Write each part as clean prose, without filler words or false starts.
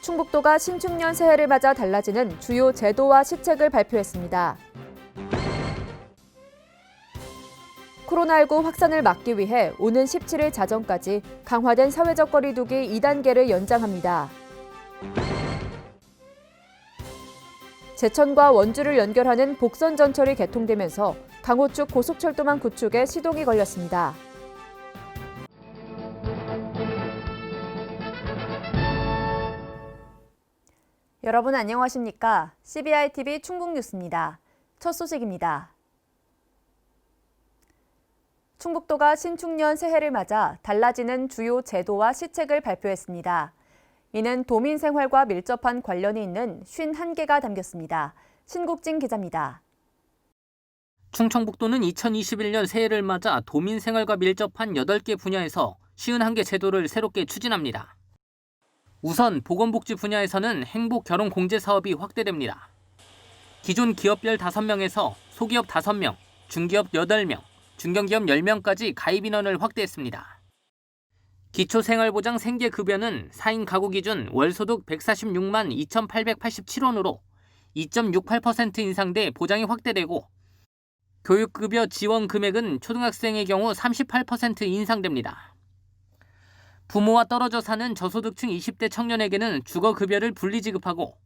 충북도가 신축년 새해를 맞아 달라지는 주요 제도와 시책을 발표했습니다. 코로나19 확산을 막기 위해 오는 17일 자정까지 강화된 사회적 거리 두기 2단계를 연장합니다. 제천과 원주를 연결하는 복선 전철이 개통되면서 강호축 고속철도망 구축에 시동이 걸렸습니다. 여러분 안녕하십니까? CBI-TV 충북뉴스입니다. 첫 소식입니다. 충북도가 신축년 새해를 맞아 달라지는 주요 제도와 시책을 발표했습니다. 이는 도민 생활과 밀접한 관련이 있는 51개가 담겼습니다. 신국진 기자입니다. 충청북도는 2021년 새해를 맞아 도민 생활과 밀접한 8개 분야에서 51개 제도를 새롭게 추진합니다. 우선 보건복지 분야에서는 행복 결혼 공제 사업이 확대됩니다. 기존 기업별 5명에서 소기업 5명, 중기업 8명, 중견기업 10명까지 가입 인원을 확대했습니다. 기초생활보장 생계급여는 4인 가구 기준 월소득 146만 2,887원으로 2.68% 인상돼 보장이 확대되고 교육급여 지원 금액은 초등학생의 경우 38% 인상됩니다. 부모와 떨어져 사는 저소득층 20대 청년에게는 주거급여를 분리 지급하고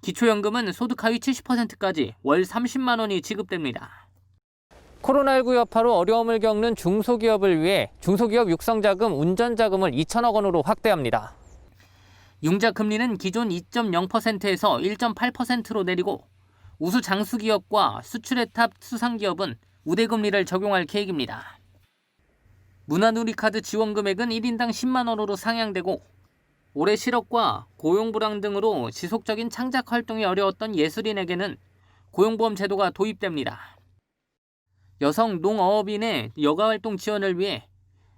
기초연금은 소득 하위 70%까지 월 30만 원이 지급됩니다. 코로나19 여파로 어려움을 겪는 중소기업을 위해 중소기업 육성자금, 운전자금을 2천억 원으로 확대합니다. 융자금리는 기존 2.0%에서 1.8%로 내리고 우수 장수기업과 수출의 탑 수상기업은 우대금리를 적용할 계획입니다. 문화누리카드 지원 금액은 1인당 10만 원으로 상향되고 올해 실업과 고용불안 등으로 지속적인 창작 활동이 어려웠던 예술인에게는 고용보험 제도가 도입됩니다. 여성 농어업인의 여가활동 지원을 위해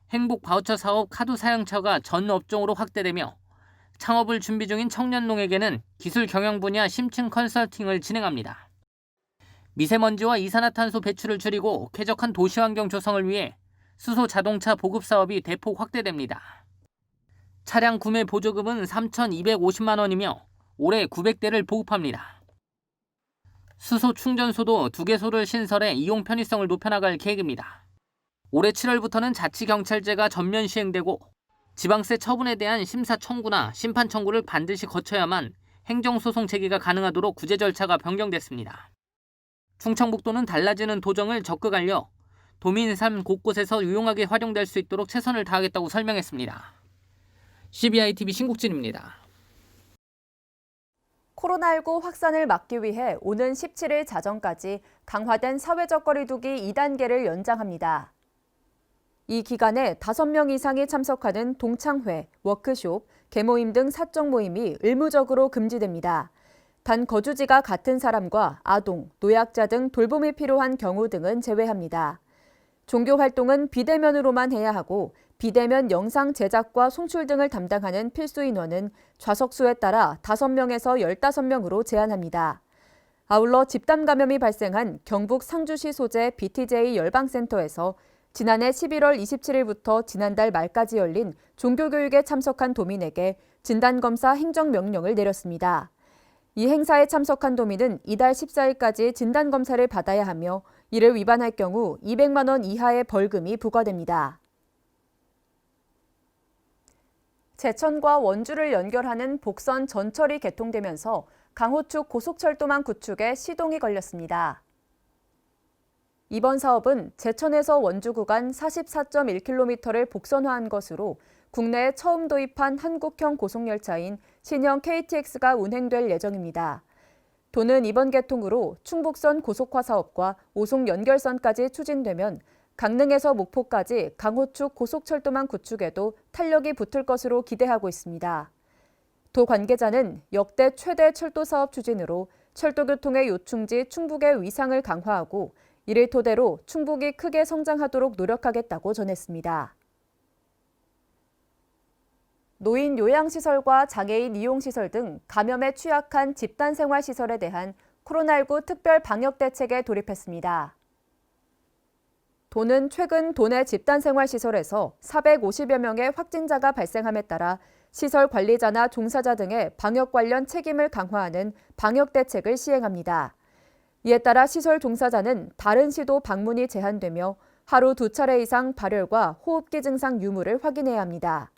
행복바우처 사업 카드 사용처가 전 업종으로 확대되며 창업을 준비 중인 청년농에게는 기술 경영 분야 심층 컨설팅을 진행합니다. 미세먼지와 이산화탄소 배출을 줄이고 쾌적한 도시환경 조성을 위해 수소 자동차 보급 사업이 대폭 확대됩니다. 차량 구매 보조금은 3,250만 원이며 올해 900대를 보급합니다. 수소 충전소도 2개소를 신설해 이용 편의성을 높여나갈 계획입니다. 올해 7월부터는 자치경찰제가 전면 시행되고 지방세 처분에 대한 심사 청구나 심판 청구를 반드시 거쳐야만 행정소송 제기가 가능하도록 구제 절차가 변경됐습니다. 충청북도는 달라지는 도정을 적극 알려 도민 삶 곳곳에서 유용하게 활용될 수 있도록 최선을 다하겠다고 설명했습니다. CBI-TV 신국진입니다. 코로나19 확산을 막기 위해 오는 17일 자정까지 강화된 사회적 거리 두기 2단계를 연장합니다. 이 기간에 5명 이상이 참석하는 동창회, 워크숍, 개모임 등 사적 모임이 의무적으로 금지됩니다. 단 거주지가 같은 사람과 아동, 노약자 등 돌봄이 필요한 경우 등은 제외합니다. 종교 활동은 비대면으로만 해야 하고 비대면 영상 제작과 송출 등을 담당하는 필수 인원은 좌석수에 따라 5명에서 15명으로 제한합니다. 아울러 집단 감염이 발생한 경북 상주시 소재 BTJ 열방센터에서 지난해 11월 27일부터 지난달 말까지 열린 종교교육에 참석한 도민에게 진단검사 행정명령을 내렸습니다. 이 행사에 참석한 도민은 이달 14일까지 진단검사를 받아야 하며 이를 위반할 경우 200만 원 이하의 벌금이 부과됩니다. 제천과 원주를 연결하는 복선 전철이 개통되면서 강호축 고속철도망 구축에 시동이 걸렸습니다. 이번 사업은 제천에서 원주 구간 44.1km를 복선화한 것으로 국내에 처음 도입한 한국형 고속열차인 신형 KTX가 운행될 예정입니다. 도는 이번 개통으로 충북선 고속화 사업과 오송 연결선까지 추진되면 강릉에서 목포까지 강호축 고속철도망 구축에도 탄력이 붙을 것으로 기대하고 있습니다. 도 관계자는 역대 최대 철도 사업 추진으로 철도교통의 요충지 충북의 위상을 강화하고 이를 토대로 충북이 크게 성장하도록 노력하겠다고 전했습니다. 노인 요양시설과 장애인 이용시설 등 감염에 취약한 집단생활시설에 대한 코로나19 특별 방역대책에 돌입했습니다. 도는 최근 도내 집단생활시설에서 450여 명의 확진자가 발생함에 따라 시설 관리자나 종사자 등의 방역 관련 책임을 강화하는 방역 대책을 시행합니다. 이에 따라 시설 종사자는 다른 시도 방문이 제한되며 하루 2차례 이상 발열과 호흡기 증상 유무를 확인해야 합니다.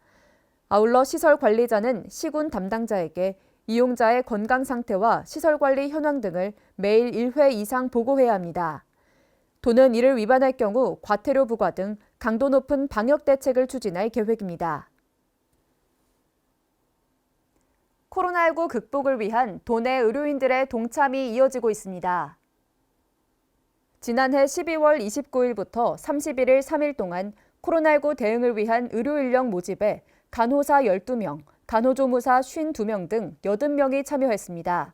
아울러 시설 관리자는 시군 담당자에게 이용자의 건강 상태와 시설 관리 현황 등을 매일 1회 이상 보고해야 합니다. 도는 이를 위반할 경우 과태료 부과 등 강도 높은 방역 대책을 추진할 계획입니다. 코로나19 극복을 위한 도내 의료인들의 동참이 이어지고 있습니다. 지난해 12월 29일부터 31일 3일 동안 코로나19 대응을 위한 의료 인력 모집에 간호사 12명, 간호조무사 52명 등 80명이 참여했습니다.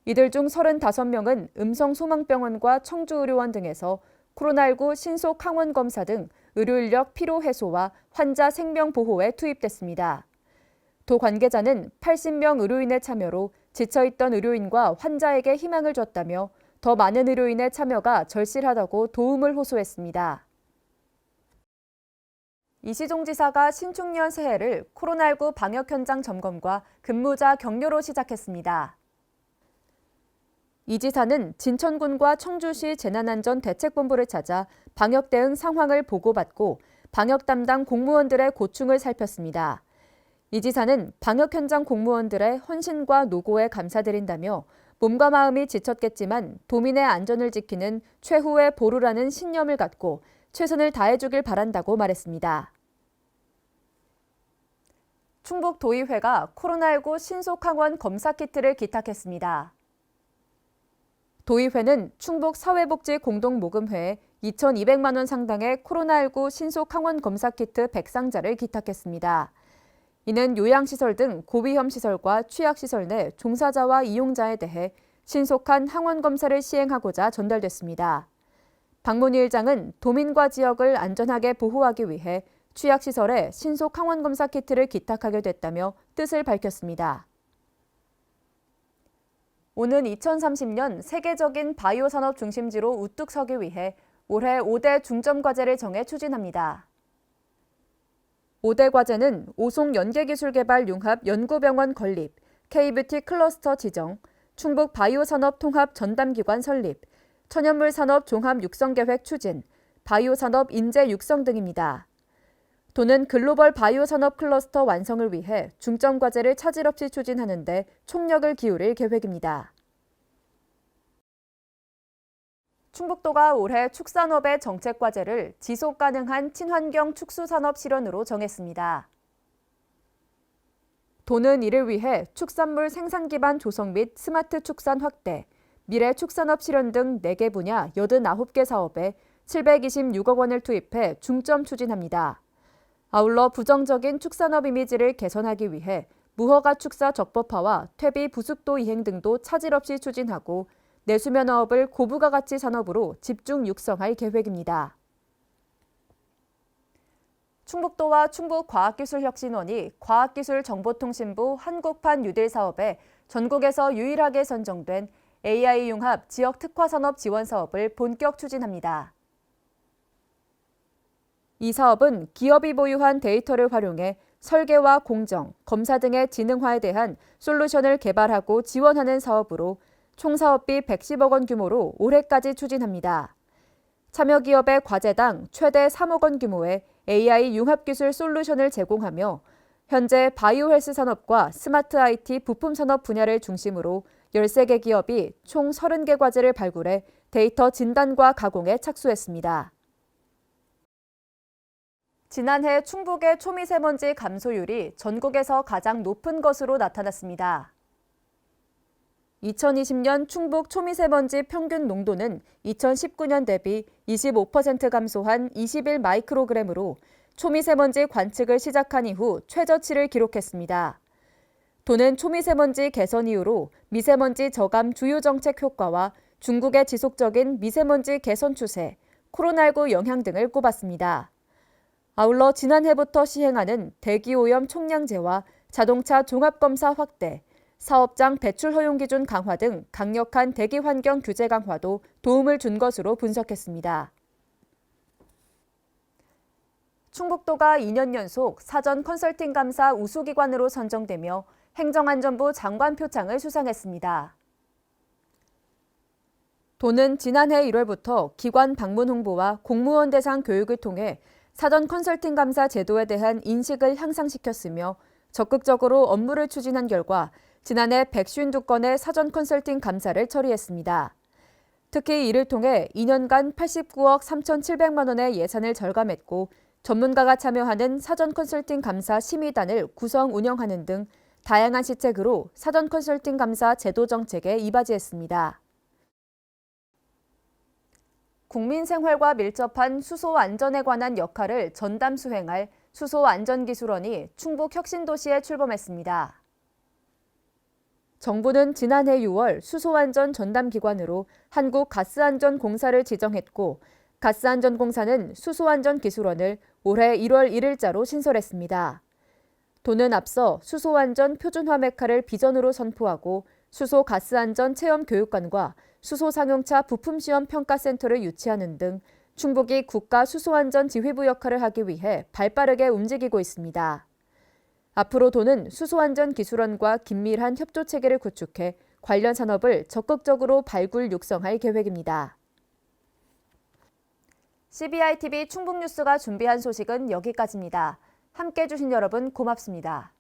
이들 중 35명은 음성소망병원과 청주의료원 등에서 코로나19 신속 항원 검사 등 의료인력 피로 해소와 환자 생명 보호에 투입됐습니다. 도 관계자는 80명 의료인의 참여로 지쳐있던 의료인과 환자에게 희망을 줬다며 더 많은 의료인의 참여가 절실하다고 도움을 호소했습니다. 이시종 지사가 신축년 새해를 코로나19 방역 현장 점검과 근무자 격려로 시작했습니다. 이 지사는 진천군과 청주시 재난안전대책본부를 찾아 방역 대응 상황을 보고받고 방역 담당 공무원들의 고충을 살폈습니다. 이 지사는 방역 현장 공무원들의 헌신과 노고에 감사드린다며 몸과 마음이 지쳤겠지만 도민의 안전을 지키는 최후의 보루라는 신념을 갖고 최선을 다해주길 바란다고 말했습니다. 충북도의회가 코로나19 신속항원 검사키트를 기탁했습니다. 도의회는 충북사회복지공동모금회에 2,200만 원 상당의 코로나19 신속항원 검사키트 100상자를 기탁했습니다. 이는 요양시설 등 고위험 시설과 취약시설 내 종사자와 이용자에 대해 신속한 항원 검사를 시행하고자 전달됐습니다. 박문희 일장은 도민과 지역을 안전하게 보호하기 위해 취약시설에 신속 항원 검사 키트를 기탁하게 됐다며 뜻을 밝혔습니다. 오는 2030년 세계적인 바이오 산업 중심지로 우뚝 서기 위해 올해 5대 중점 과제를 정해 추진합니다. 5대 과제는 오송 연계기술개발 융합 연구병원 건립, K뷰티 클러스터 지정, 충북 바이오 산업 통합 전담기관 설립, 천연물 산업 종합 육성계획 추진, 바이오 산업 인재 육성 등입니다. 도는 글로벌 바이오 산업 클러스터 완성을 위해 중점 과제를 차질 없이 추진하는 데 총력을 기울일 계획입니다. 충북도가 올해 축산업의 정책 과제를 지속 가능한 친환경 축수산업 실현으로 정했습니다. 도는 이를 위해 축산물 생산 기반 조성 및 스마트 축산 확대, 미래 축산업 실현 등 4개 분야 89개 사업에 726억 원을 투입해 중점 추진합니다. 아울러 부정적인 축산업 이미지를 개선하기 위해 무허가 축사 적법화와 퇴비 부숙도 이행 등도 차질 없이 추진하고 내수면허업을 고부가가치 산업으로 집중 육성할 계획입니다. 충북도와 충북과학기술혁신원이 과학기술정보통신부 한국판 뉴딜 사업에 전국에서 유일하게 선정된 AI 융합 지역 특화 산업 지원 사업을 본격 추진합니다. 이 사업은 기업이 보유한 데이터를 활용해 설계와 공정, 검사 등의 지능화에 대한 솔루션을 개발하고 지원하는 사업으로 총 사업비 110억 원 규모로 올해까지 추진합니다. 참여 기업의 과제당 최대 3억 원 규모의 AI 융합기술 솔루션을 제공하며 현재 바이오 헬스 산업과 스마트 IT 부품 산업 분야를 중심으로 13개 기업이 총 30개 과제를 발굴해 데이터 진단과 가공에 착수했습니다. 지난해 충북의 초미세먼지 감소율이 전국에서 가장 높은 것으로 나타났습니다. 2020년 충북 초미세먼지 평균 농도는 2019년 대비 25% 감소한 21 마이크로그램으로 초미세먼지 관측을 시작한 이후 최저치를 기록했습니다. 도는 초미세먼지 개선 이후로 미세먼지 저감 주요 정책 효과와 중국의 지속적인 미세먼지 개선 추세, 코로나19 영향 등을 꼽았습니다. 아울러 지난해부터 시행하는 대기오염 총량제와 자동차 종합검사 확대, 사업장 배출 허용 기준 강화 등 강력한 대기 환경 규제 강화도 도움을 준 것으로 분석했습니다. 충북도가 2년 연속 사전 컨설팅 감사 우수기관으로 선정되며 행정안전부 장관 표창을 수상했습니다. 도는 지난해 1월부터 기관 방문 홍보와 공무원 대상 교육을 통해 사전 컨설팅 감사 제도에 대한 인식을 향상시켰으며 적극적으로 업무를 추진한 결과 지난해 152건의 사전 컨설팅 감사를 처리했습니다. 특히 이를 통해 2년간 89억 3,700만 원의 예산을 절감했고 전문가가 참여하는 사전 컨설팅 감사 심의단을 구성 운영하는 등 다양한 시책으로 사전 컨설팅 감사 제도 정책에 이바지했습니다. 국민 생활과 밀접한 수소 안전에 관한 역할을 전담 수행할 수소안전기술원이 충북 혁신도시에 출범했습니다. 정부는 지난해 6월 수소안전 전담기관으로 한국가스안전공사를 지정했고 가스안전공사는 수소안전기술원을 올해 1월 1일자로 신설했습니다. 도는 앞서 수소안전 표준화 메카를 비전으로 선포하고 수소가스안전 체험교육관과 수소상용차 부품시험 평가센터를 유치하는 등 충북이 국가 수소안전 지휘부 역할을 하기 위해 발빠르게 움직이고 있습니다. 앞으로 도는 수소안전기술원과 긴밀한 협조체계를 구축해 관련 산업을 적극적으로 발굴 육성할 계획입니다. CBI TV 충북뉴스가 준비한 소식은 여기까지입니다. 함께해 주신 여러분 고맙습니다.